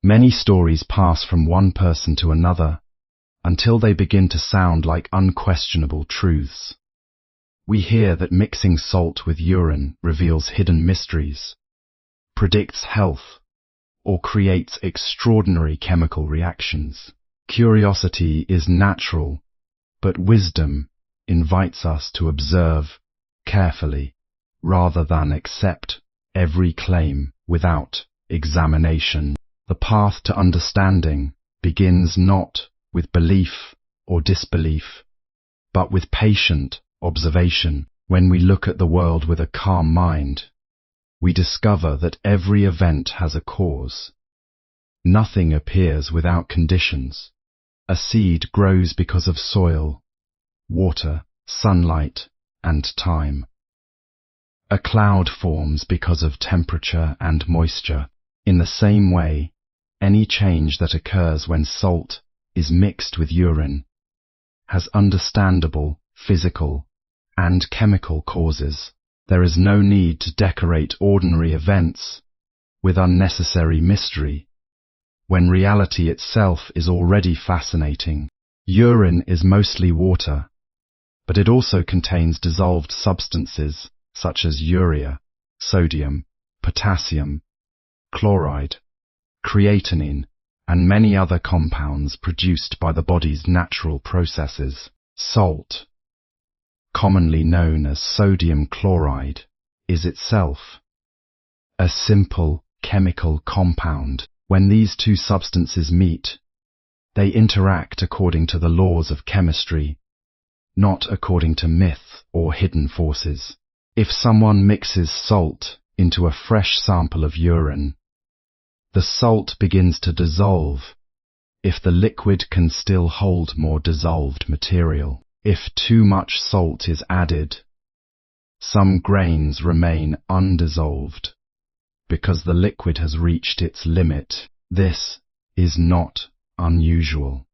Many stories pass from one person to another until they begin to sound like unquestionable truths. We hear that mixing salt with urine reveals hidden mysteries, predicts health, or creates extraordinary chemical reactions. Curiosity is natural, but wisdom invites us to observe carefully rather than accept every claim without examination. The path to understanding begins not with belief or disbelief, but with patient observation. When we look at the world with a calm mind, we discover that every event has a cause. Nothing appears without conditions. A seed grows because of soil, water, sunlight, and time. A cloud forms because of temperature and moisture. In the same way, any change that occurs when salt is mixed with urine has understandable physical and chemical causes. There is no need to decorate ordinary events with unnecessary mystery, when reality itself is already fascinating. Urine is mostly water, but it also contains dissolved substances such as urea, sodium, potassium, chloride, creatinine, and many other compounds produced by the body's natural processes. Salt, commonly known as sodium chloride, is itself a simple chemical compound. When these two substances meet, they interact according to the laws of chemistry, not according to myth or hidden forces. If someone mixes salt into a fresh sample of urine, the salt begins to dissolve if the liquid can still hold more dissolved material. If too much salt is added, some grains remain undissolved because the liquid has reached its limit. This is not unusual.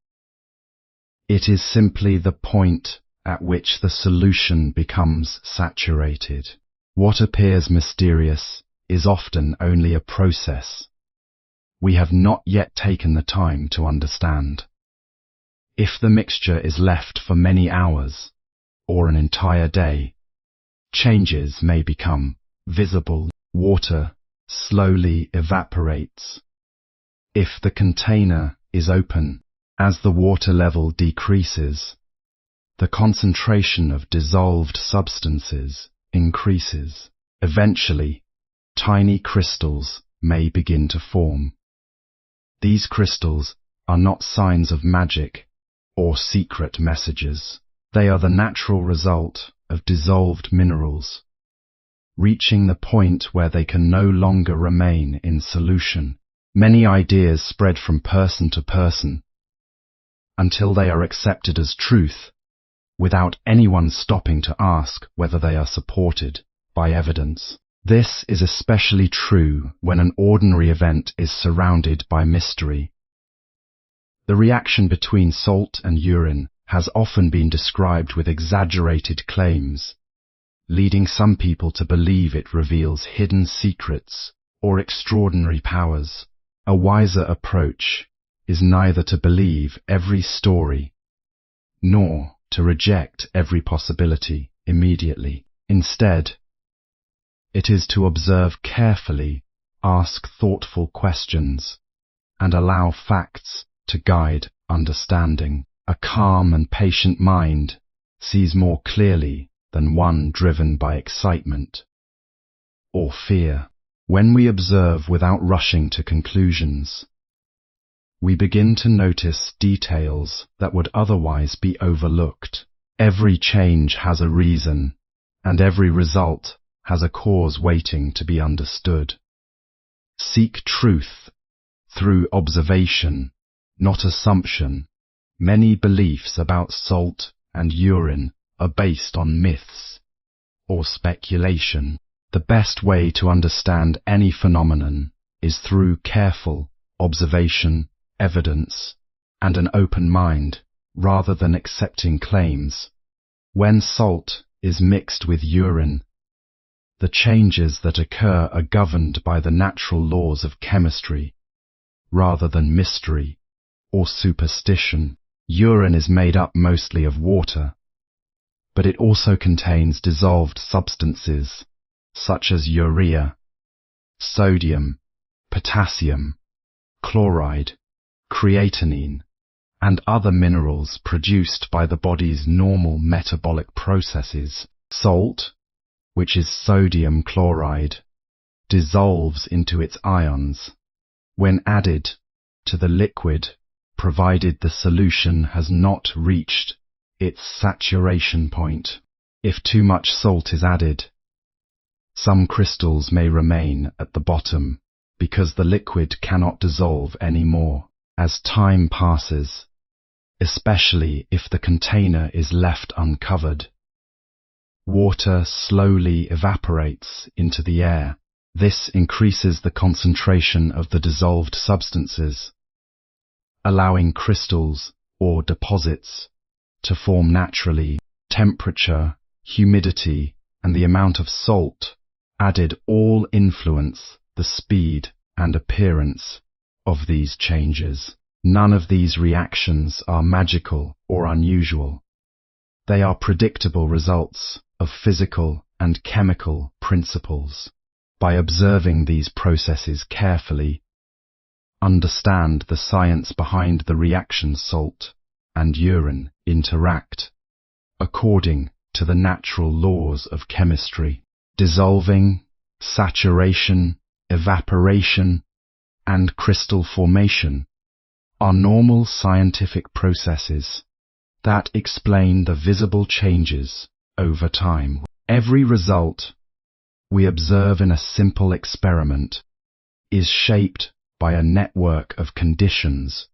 It is simply the point at which the solution becomes saturated. What appears mysterious is often only a process we have not yet taken the time to understand. If the mixture is left for many hours or an entire day, changes may become visible. Water slowly evaporates. If the container is open, as the water level decreases, the concentration of dissolved substances increases. Eventually, tiny crystals may begin to form. These crystals are not signs of magic or secret messages. They are the natural result of dissolved minerals, reaching the point where they can no longer remain in solution. Many ideas spread from person to person until they are accepted as truth, without anyone stopping to ask whether they are supported by evidence. This is especially true when an ordinary event is surrounded by mystery. The reaction between salt and urine has often been described with exaggerated claims, leading some people to believe it reveals hidden secrets or extraordinary powers. A wiser approach is neither to believe every story nor to reject every possibility immediately. Instead, it is to observe carefully, ask thoughtful questions, and allow facts to guide understanding. A calm and patient mind sees more clearly than one driven by excitement or fear. When we observe without rushing to conclusions, we begin to notice details that would otherwise be overlooked. Every change has a reason, and every result has a cause waiting to be understood. Seek truth through observation, not assumption. Many beliefs about salt and urine are based on myths or speculation. The best way to understand any phenomenon is through careful observation, evidence, and an open mind, rather than accepting claims. When salt is mixed with urine, the changes that occur are governed by the natural laws of chemistry, rather than mystery or superstition. Urine is made up mostly of water, but it also contains dissolved substances such as urea, sodium, potassium, chloride, creatinine, and other minerals produced by the body's normal metabolic processes. Salt, which is sodium chloride, dissolves into its ions when added to the liquid, provided the solution has not reached its saturation point. If too much salt is added, some crystals may remain at the bottom because the liquid cannot dissolve anymore. As time passes, especially if the container is left uncovered, water slowly evaporates into the air. This increases the concentration of the dissolved substances, allowing crystals or deposits to form naturally. Temperature, humidity, and the amount of salt added all influence the speed and appearance of these changes. None of these reactions are magical or unusual. They are predictable results of physical and chemical principles. By observing these processes carefully, understand the science behind the reaction salt and urine interact according to the natural laws of chemistry. Dissolving, saturation, evaporation, and crystal formation are normal scientific processes that explain the visible changes over time. Every result we observe in a simple experiment is shaped by a network of conditions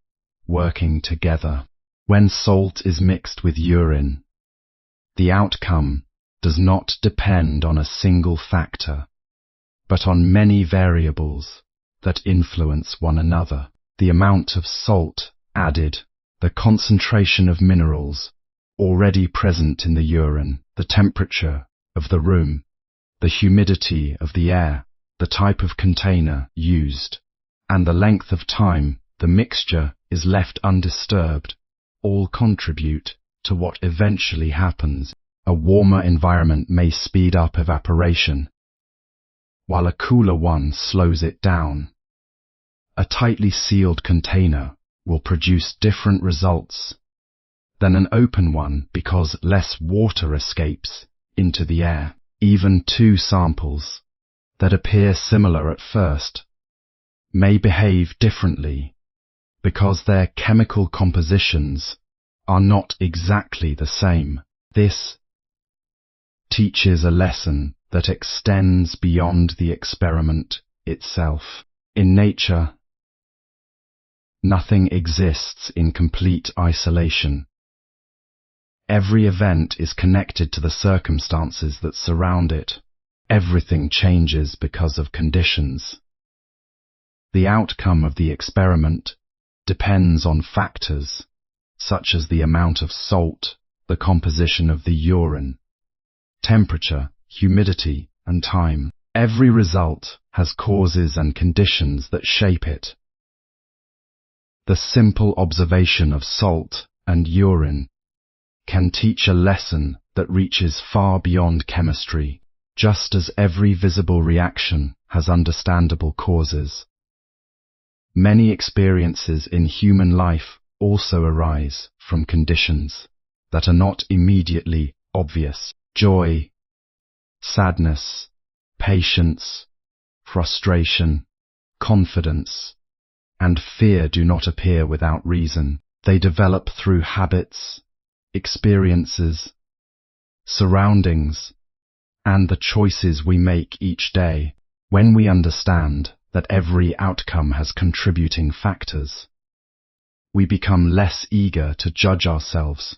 working together. When salt is mixed with urine, the outcome does not depend on a single factor, but on many variables that influence one another. The amount of salt added, the concentration of minerals already present in the urine, the temperature of the room, the humidity of the air, the type of container used, and the length of time the mixture is left undisturbed, all contribute to what eventually happens. A warmer environment may speed up evaporation, while a cooler one slows it down. A tightly sealed container will produce different results than an open one because less water escapes into the air. Even two samples that appear similar at first may behave differently because their chemical compositions are not exactly the same. This teaches a lesson that extends beyond the experiment itself. In nature, nothing exists in complete isolation. Every event is connected to the circumstances that surround it. Everything changes because of conditions. The outcome of the experiment depends on factors such as the amount of salt, the composition of the urine, temperature, humidity, and time. Every result has causes and conditions that shape it. The simple observation of salt and urine can teach a lesson that reaches far beyond chemistry. Just as every visible reaction has understandable causes, many experiences in human life also arise from conditions that are not immediately obvious. Joy, sadness, patience, frustration, confidence, and fear do not appear without reason. They develop through habits, experiences, surroundings, and the choices we make each day. When we understand that every outcome has contributing factors, we become less eager to judge ourselves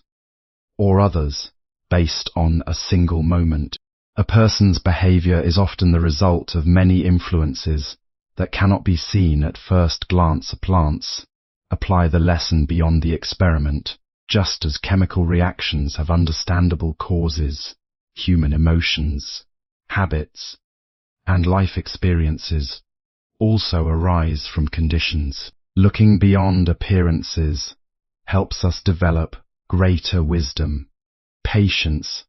or others based on a single moment. A person's behavior is often the result of many influences that cannot be seen at first glance. Plants apply the lesson beyond the experiment. Just as chemical reactions have understandable causes, human emotions, habits, and life experiences also arise from conditions. Looking beyond appearances helps us develop greater wisdom, patience,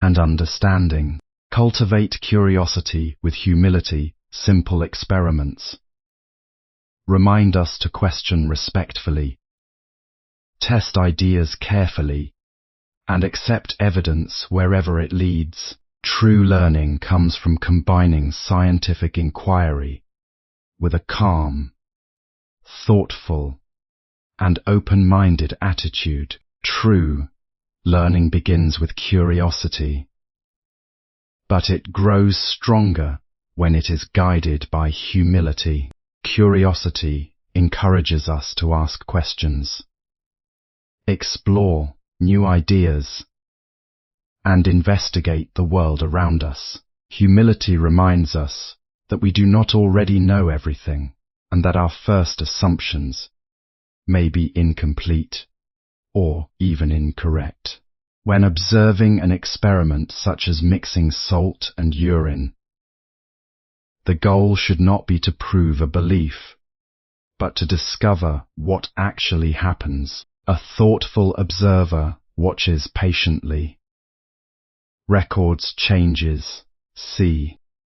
and understanding. Cultivate curiosity with humility. Simple experiments remind us to question respectfully, test ideas carefully, and accept evidence wherever it leads. True learning comes from combining scientific inquiry with a calm, thoughtful, and open-minded attitude. True learning begins with curiosity, but it grows stronger when it is guided by humility. Curiosity encourages us to ask questions, explore new ideas, and investigate the world around us. Humility reminds us that we do not already know everything, and that our first assumptions may be incomplete or even incorrect. When observing an experiment such as mixing salt and urine, the goal should not be to prove a belief, but to discover what actually happens. A thoughtful observer watches patiently, records changes, see